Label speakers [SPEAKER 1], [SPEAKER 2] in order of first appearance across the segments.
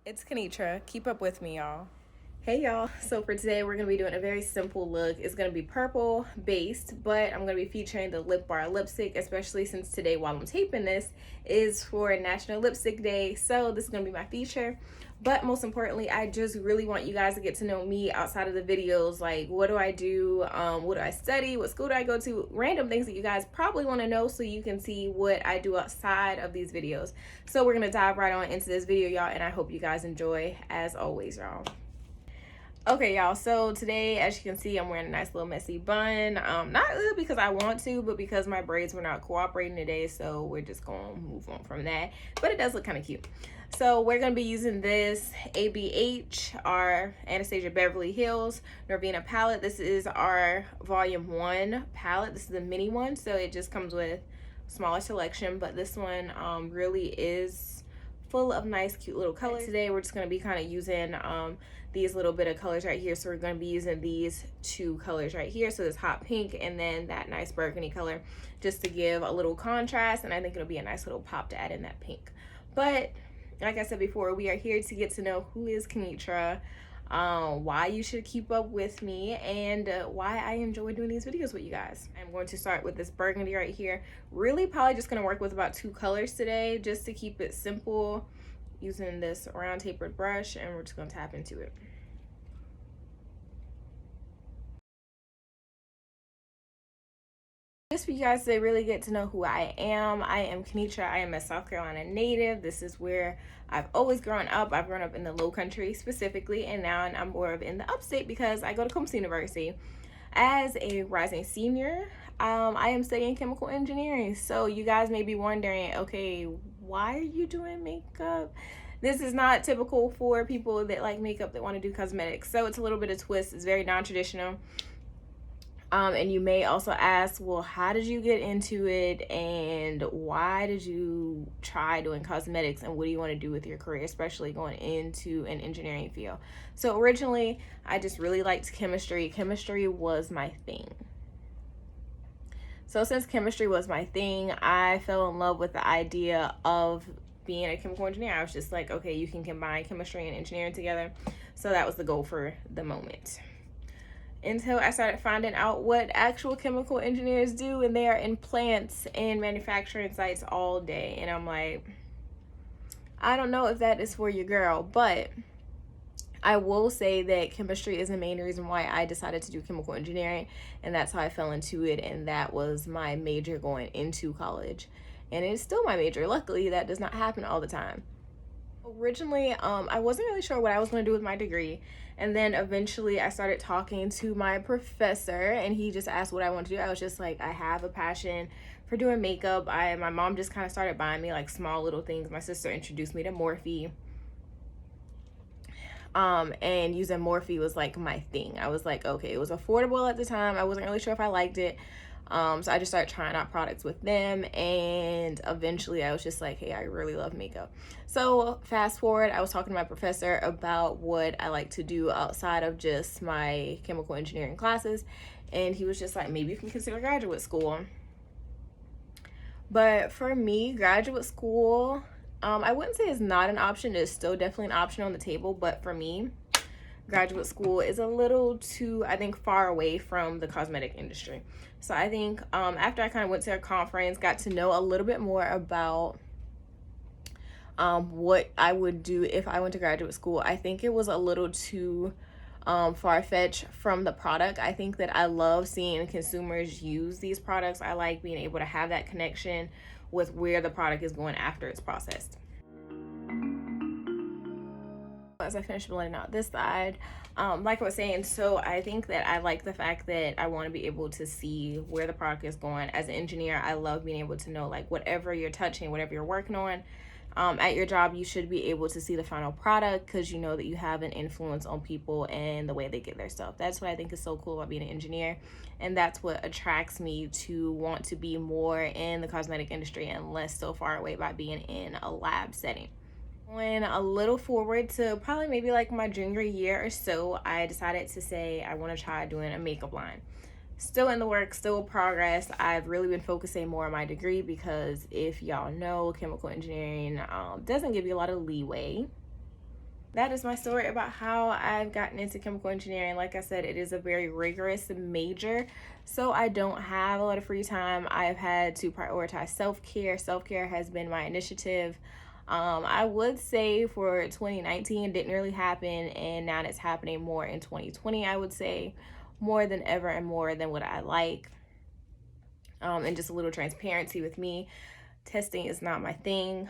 [SPEAKER 1] It's Kenitra. Keep up with me, y'all.
[SPEAKER 2] Hey y'all, so for today we're going to be doing a very simple look. It's going to be purple based, but I'm going to be featuring the lip bar lipstick, especially since today while I'm taping this is for National Lipstick Day. So this is going to be my feature. But most importantly, I just really want you guys to get to know me outside of the videos. Like, what do I do? What do I study? What school do I go to? Random things that you guys probably want to know so you can see what I do outside of these videos. So we're going to dive right on into this video, y'all, and I hope you guys enjoy as always, y'all. Okay, y'all, so today, as you can see, I'm wearing a nice little messy bun. Not really because I want to, but because my braids were not cooperating today, so we're just gonna move on from that. But it does look kind of cute. So we're gonna be using this ABH, our Anastasia Beverly Hills Norvina palette. This is our volume 1 palette. This is the mini one, so it just comes with smaller selection, but this one really is full of nice cute little colors. Today we're just going to be kind of using these little bit of colors right here. So we're going to be using these two colors right here, so this hot pink and then that nice burgundy color, just to give a little contrast, and I think it'll be a nice little pop to add in that pink. But like I said before, we are here to get to know who is Kenitra, why you should keep up with me, and why I enjoy doing these videos with you guys. I'm going to start with this burgundy right here. Really probably just going to work with about 2 colors today just to keep it simple, using this round tapered brush, and we're just going to tap into it. Just for you guys to really get to know who I am Kenitra. I am a South Carolina native. This is where I've always grown up. I've grown up in the Low Country specifically, and now I'm more of in the upstate because I go to Columbus University. As a rising senior, I am studying chemical engineering. So you guys may be wondering, okay, why are you doing makeup? This is not typical for people that like makeup that want to do cosmetics. So it's a little bit of twist. It's very non-traditional. And you may also ask, well, how did you get into it, and why did you try doing cosmetics, and what do you want to do with your career, especially going into an engineering field? So originally, I just really liked chemistry. Chemistry was my thing. So since chemistry was my thing, I fell in love with the idea of being a chemical engineer. I was just like, okay, you can combine chemistry and engineering together. So that was the goal for the moment, until I started finding out what actual chemical engineers do, and they are in plants and manufacturing sites all day. And I'm like, I don't know if that is for your girl, but I will say that chemistry is the main reason why I decided to do chemical engineering, and that's how I fell into it, and that was my major going into college, and it's still my major. Luckily, that does not happen all the time. Originally, I wasn't really sure what I was going to do with my degree, and then eventually I started talking to my professor, and he just asked what I wanted to do. I was just like, I have a passion for doing makeup. My mom just kind of started buying me like small little things. My sister introduced me to Morphe, and using Morphe was like my thing. I was like, okay, it was affordable at the time. I wasn't really sure if I liked it. So I just started trying out products with them, and eventually I was just like, hey, I really love makeup. So fast forward, I was talking to my professor about what I like to do outside of just my chemical engineering classes, and he was just like, maybe you can consider graduate school. But for me, graduate school, I wouldn't say it's not an option. It's still definitely an option on the table, but for me, graduate school is a little too, I think, far away from the cosmetic industry. So I think after I kind of went to a conference, got to know a little bit more about what I would do if I went to graduate school, I think it was a little too far-fetched from the product. I think that I love seeing consumers use these products. I like being able to have that connection with where the product is going after it's processed. As I finish blending out this side, like I was saying, so I think that I like the fact that I want to be able to see where the product is going. As an engineer, I love being able to know, like, whatever you're touching, whatever you're working on, at your job, you should be able to see the final product, because you know that you have an influence on people and the way they get their stuff. That's what I think is so cool about being an engineer, and that's what attracts me to want to be more in the cosmetic industry and less so far away by being in a lab setting. Going a little forward to probably maybe like my junior year or so, I decided to say I want to try doing a makeup line. Still in the works, still progress. I've really been focusing more on my degree because if y'all know, chemical engineering doesn't give you a lot of leeway. that is my story about how I've gotten into chemical engineering. Like I said, it is a very rigorous major, so I don't have a lot of free time. I've had to prioritize self-care. Self-care has been my initiative. I would say for 2019 it didn't really happen, and now it's happening more in 2020. I would say more than ever and more than what I like. And just a little transparency with me, testing is not my thing.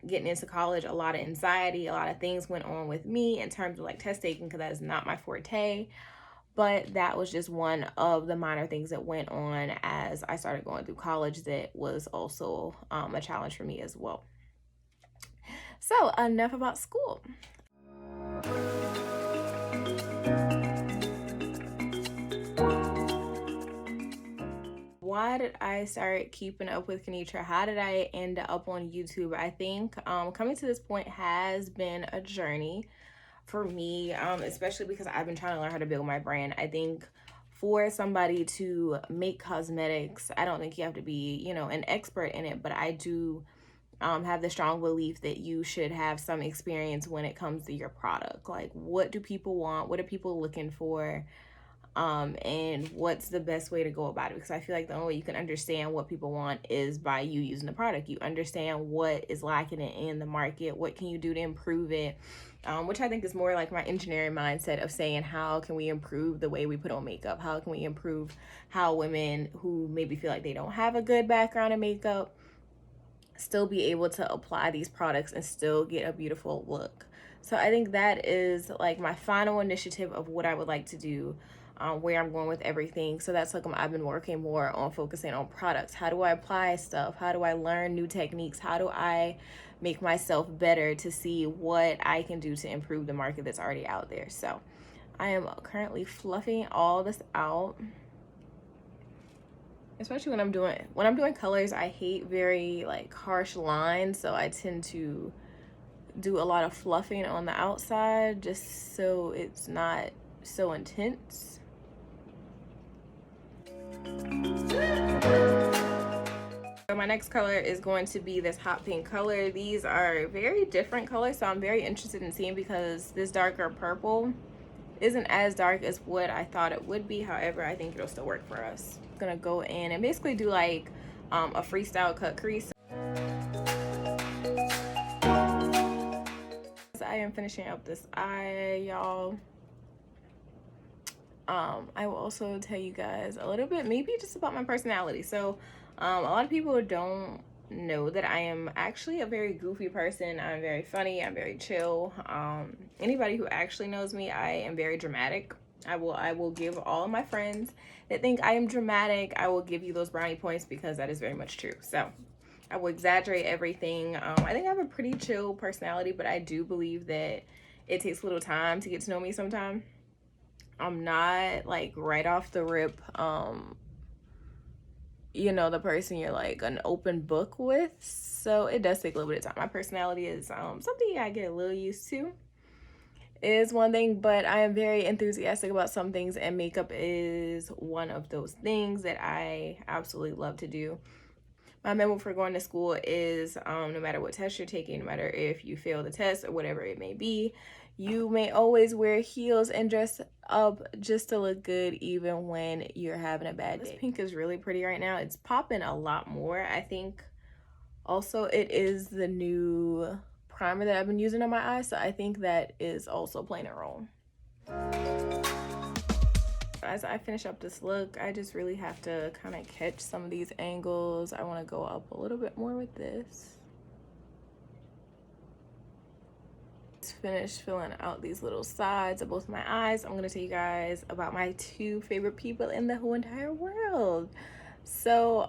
[SPEAKER 2] Getting into college, a lot of anxiety, a lot of things went on with me in terms of like test taking, because that is not my forte. But that was just one of the minor things that went on as I started going through college that was also a challenge for me as well. So enough about school. Why did I start keeping up with Kenitra? How did I end up on YouTube? I think coming to this point has been a journey for me, especially because I've been trying to learn how to build my brand. I think for somebody to make cosmetics, I don't think you have to be, you know, an expert in it, but I do have the strong belief that you should have some experience when it comes to your product. Like, what do people want? What are people looking for? And what's the best way to go about it? Because I feel like the only way you can understand what people want is by you using the product. You understand what is lacking in the market. What can you do to improve it? Which I think is more like my engineering mindset of saying, how can we improve the way we put on makeup? How can we improve how women who maybe feel like they don't have a good background in makeup still be able to apply these products and still get a beautiful look? So I think that is like my final initiative of what I would like to do, where I'm going with everything. So that's like I've been working more on focusing on products. How do I apply stuff? How do I learn new techniques? How do I make myself better to see what I can do to improve the market that's already out there? So I am currently fluffing all this out. Especially when I'm doing colors, I hate very like harsh lines, so I tend to do a lot of fluffing on the outside just so it's not so intense. So my next color is going to be this hot pink color. These are very different colors, so I'm very interested in seeing, because this darker purple isn't as dark as what I thought it would be. However, I think it'll still work for us. I'm gonna go in and basically do like a freestyle cut crease. I am finishing up this eye, y'all. I will also tell you guys a little bit, maybe just about my personality. So a lot of people don't know that I am actually a very goofy person. I'm very funny, I'm very chill. Anybody who actually knows me, I am very dramatic. I will give all of my friends that think I am dramatic, I will give you those brownie points, because that is very much true. So I will exaggerate everything. I think I have a pretty chill personality, but I do believe that it takes a little time to get to know me sometimes. I'm not like right off the rip, you know, the person you're like an open book with. So it does take a little bit of time. My personality is something I get a little used to, is one thing, but I am very enthusiastic about some things, and makeup is one of those things that I absolutely love to do. My memo for going to school is no matter what test you're taking, no matter if you fail the test or whatever it may be, you may always wear heels and dress up just to look good even when you're having a bad day. This pink is really pretty right now. It's popping a lot more. I think also it is the new primer that I've been using on my eyes, so I think that is also playing a role. As I finish up this look, I just really have to kind of catch some of these angles. I want to go up a little bit more with this. Finished filling out these little sides of both my eyes. I'm gonna tell you guys about my two favorite people in the whole entire world. So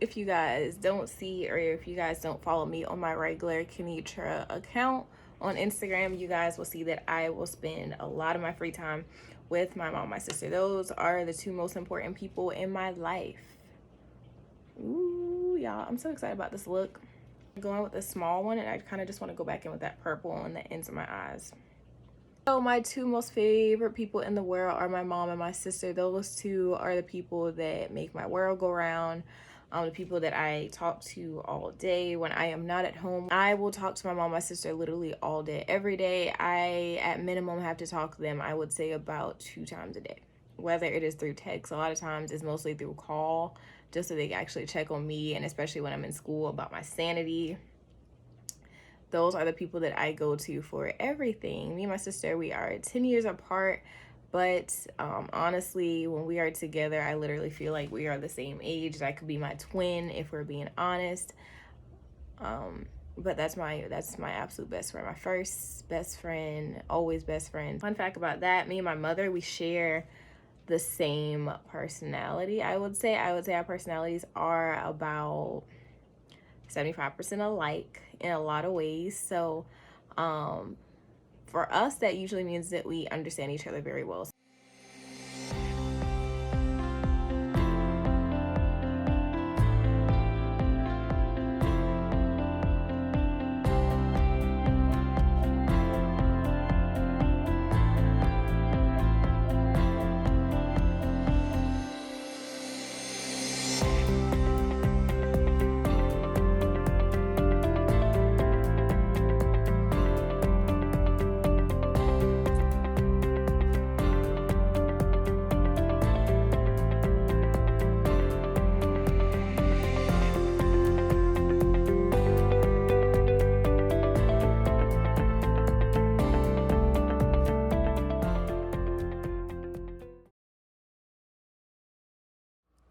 [SPEAKER 2] if you guys don't see, or if you guys don't follow me on my regular Kenitra account on Instagram, you guys will see that I will spend a lot of my free time with my mom and my sister. Those are the two most important people in my life. Ooh, y'all, I'm so excited about this look. Going with the small one, and I kind of just want to go back in with that purple on the ends of my eyes. So my two most favorite people in the world are my mom and my sister. Those two are the people that make my world go round. The people that I talk to all day when I am not at home. I will talk to my mom, my sister literally all day, every day. I, at minimum, have to talk to them, I would say, about 2 times a day. Whether it is through text, a lot of times it's mostly through call, just so they can actually check on me, and especially when I'm in school, about my sanity. Those are the people that I go to for everything. Me and my sister, we are 10 years apart, but honestly, when we are together, I literally feel like we are the same age. That could be my twin, if we're being honest. But that's my absolute best friend, my first best friend, always best friend. Fun fact about that, me and my mother, we share the same personality. I would say our personalities are about 75% alike in a lot of ways. So for us, that usually means that we understand each other very well.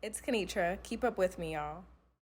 [SPEAKER 1] It's Kenitra. Keep up with me, y'all.